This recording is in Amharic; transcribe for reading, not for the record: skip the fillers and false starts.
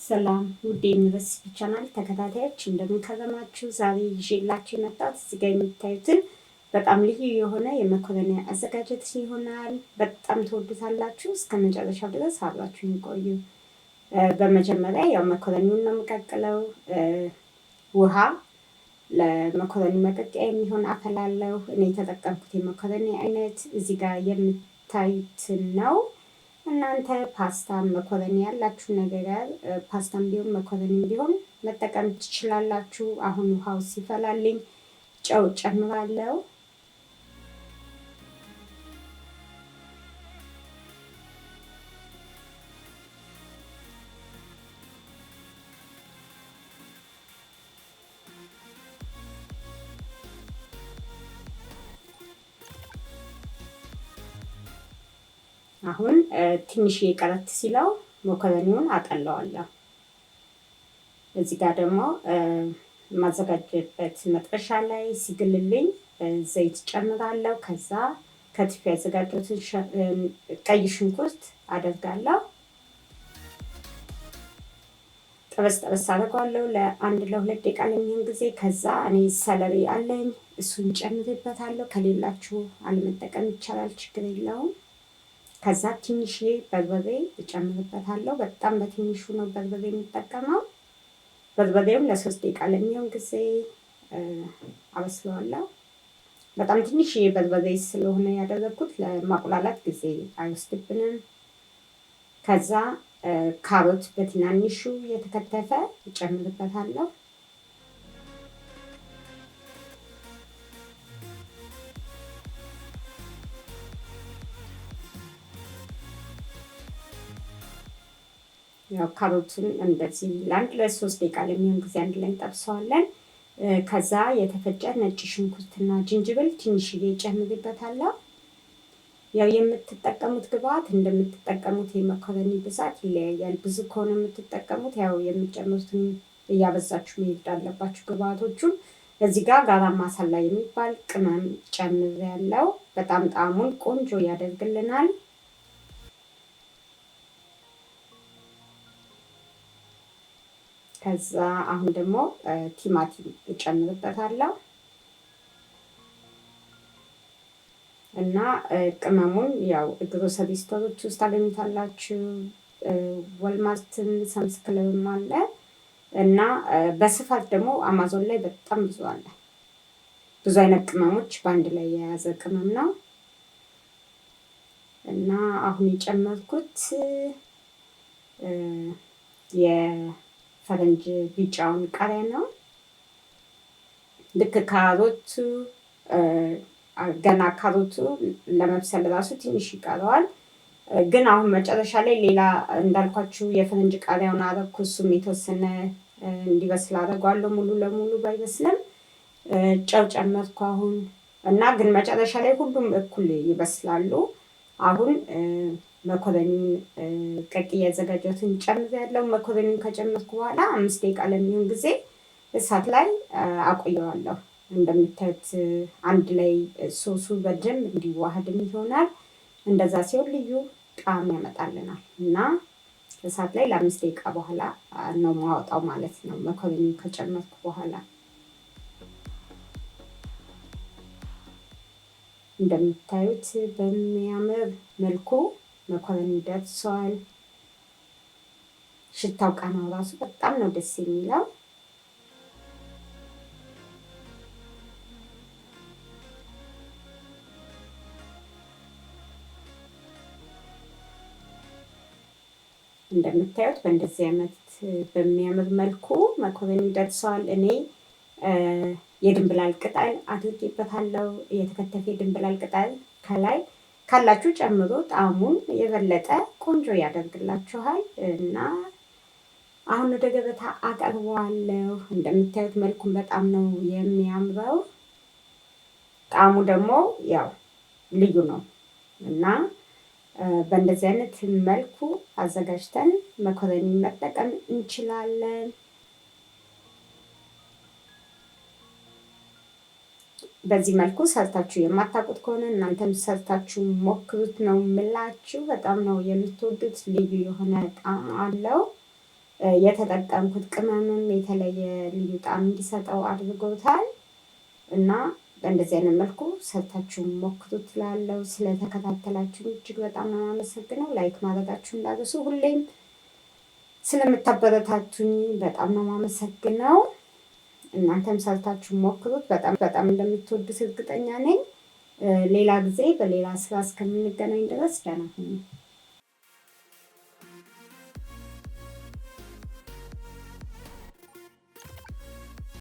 ሰላም ውድ የዩኒቨርሲቲ ቻናል ተከታታዮች እንደምን ከረማችሁ? ዛሬ ይዤላችሁ የመጣሁት እዚህ ጋር የምታዩትን በጣም ልዩ የሆነ የመኮረኒ አዘጋጀት ይሆናል። በጣም ትወዱታላችሁ። እስከ መጨረሻው ድረስ አብራችሁን ቆዩ። በመጀመሪያ ያው መኮረኒውን ነው የምቀቅለው። ውሃ ለመኮረኒ መቀቀያ የሚሆን አፈላለሁ። እኔ የተጠቀምኩት የመኮረኒ አይነት እዚህ ጋር የምታዩትን ነው። እናንተ ፓስታ መኮረኒ ያላችሁ ነገር ፓስታም ቢሆን መኮረኒ ቢሆን መጠቀም ትችላላችሁ። አሁን ውሃው ሲፈላልኝ ጨው ጨምራለሁ። አሁን ትንሽ ቀረት ሲለው መኮረኒውን አጠለዋለሁ። እዚህ ጋር ደግሞ ማዘጋጀበት መጥበሻ ላይ ሲግልልኝ ዘይት ጨምራለሁ። ከዛ ከትፌ ያዘጋጀሁትን ቀይ ሽንኩርት አደርጋለሁ። ጠበስ ጠበስ አደርገዋለሁ ለ1-2 ደቂቃ ለሚሆን ጊዜ። ከዛ እኔ ሰለሪ አለኝ እሱን ጨምርበታለሁ። ከሌላችሁ አለመጠቀም ይቻላል፣ ችግር የለውም። ከዛ ትንሽዬ በርበሬ እጨምርበታለሁ። በጣም በትንሹ ነው በርበሬ የሚጠቀመው። በርበሬውን ለ3 ደቂቃ ለሚሆን ጊዜ አበስለዋለሁ። በጣም ትንሽዬ በርበሬ ስለሆነ ያደረኩት ለማቁላላት ጊዜ አይወስድብንም። ከዛ ካሮት በትናንሹ የተከተፈ እጨምርበታለሁ። ያው ካሮቱን እንደዚህ ለ3 ደቂቃ ለሚሆን ጊዜ አንድ ላይ እንጠብሰዋለን። ከዛ የተፈጨ ነጭ ሽንኩርትና ዝንጅብል ትንሽዬ እጨምርበታለሁ። ያው የምትጠቀሙት ግብአት እንደምትጠቀሙት የመኮረኒ ብዛት ይለያያል። ብዙ ከሆነ የምትጠቀሙት ያው የምትጨምሩትን እያበዛችሁ መሄድ አለባችሁ ግብአቶቹን። እዚህ ጋር ጋራም ማሳላ የሚባል ቅመም ጨምሬያለሁ። በጣም ጣዕሙን ቆንጆ ያደርግልናል። ከዛ አሁን ደግሞ ቲማቲም እጨምርበታለሁ እና ቅመሙን ያው ግሮሰሪ ስቶሮች ውስጥ ታገኙታላችሁ። ወልማርትም ሳምስ ክለብም አለ እና በስፋት ደግሞ አማዞን ላይ በጣም ብዙ አለ። ብዙ አይነት ቅመሞች በአንድ ላይ የያዘ ቅመም ነው እና አሁን የጨመርኩት ፈረንጅ ቢጫውን ቃሪያ ነው። ልክ ካሮቱ ገና ካሮቱ ለመብሰል ራሱ ትንሽ ይቀረዋል። ግን አሁን መጨረሻ ላይ ሌላ እንዳልኳችሁ የፈረንጅ ቃሪያውን አረኩ። እሱም የተወሰነ እንዲበስል አደርገዋለሁ። ሙሉ ለሙሉ ባይበስልም ጨው ጨመርኩ አሁን እና ግን መጨረሻ ላይ ሁሉም እኩል ይበስላሉ። አሁን መኮረኒውን ቀቅዬ ያዘጋጀሁትን ጨምሬያለሁ። መኮረኒውን ከጨመርኩ በኋላ 5 ደቂቃ ለሚሆን ጊዜ እሳት ላይ አቆየዋለሁ። እንደምታዩት አንድ ላይ ሶሱ በደንብ እንዲዋሃድም ይሆናል። እንደዛ ሲሆን ልዩ ጣዕም ያመጣልናል እና እሳት ላይ ለ5 ደቂቃ በኋላ ነው ማወጣው ማለት ነው። መኮረኒውን ከጨመርኩ በኋላ እንደምታዩት በሚያምር መልኩ መኮረኒ ደርሷል። ሽታው ቃናው ራሱ በጣም ነው ደስ የሚለው። እንደምታዩት በእንደዚህ አይነት በሚያምር መልኩ መኮረኒ ደርሷል። እኔ የድንብላል ቅጠል አድርጌበታለሁ። የተከተፈ የድንብላል ቅጠል ከላይ ካላችሁ ጨምሮ ጣዕሙን የበለጠ ቆንጆ ያደርግላችኋል እና አሁን ወደ ገበታ አቀርበዋለሁ። እንደምታዩት መልኩን በጣም ነው የሚያምረው። ጣዕሙ ደግሞ ያው ልዩ ነው እና በእንደዚህ አይነት መልኩ አዘጋጅተን መኮረኒ መጠቀም እንችላለን። በዚህ መልኩ ሰርታችሁ የማታውቁት ከሆነ እናንተም ሰርታችሁ ሞክሩት ነው የምላችሁ። በጣም ነው የምትወዱት። ልዩ የሆነ ጣዕም አለው። የተጠቀምኩት ቅመምም የተለየ ልዩ ጣዕም እንዲሰጠው አድርጎታል እና በእንደዚህ አይነት መልኩ ሰርታችሁ ሞክሩት እላለሁ። ስለተከታተላችሁ እጅግ በጣም ነው የማመሰግነው። ላይክ ማድረጋችሁ እንዳትረሱ። ሁሌም ስለምታበረታቱኝ በጣም ነው የማመሰግነው። እናንተም ሰርታችሁ ሞክሩት። በጣም በጣም እንደምትወዱት እርግጠኛ ነኝ። ሌላ ጊዜ በሌላ ስራ እስከምንገናኝ ድረስ ደህና ሁኑ።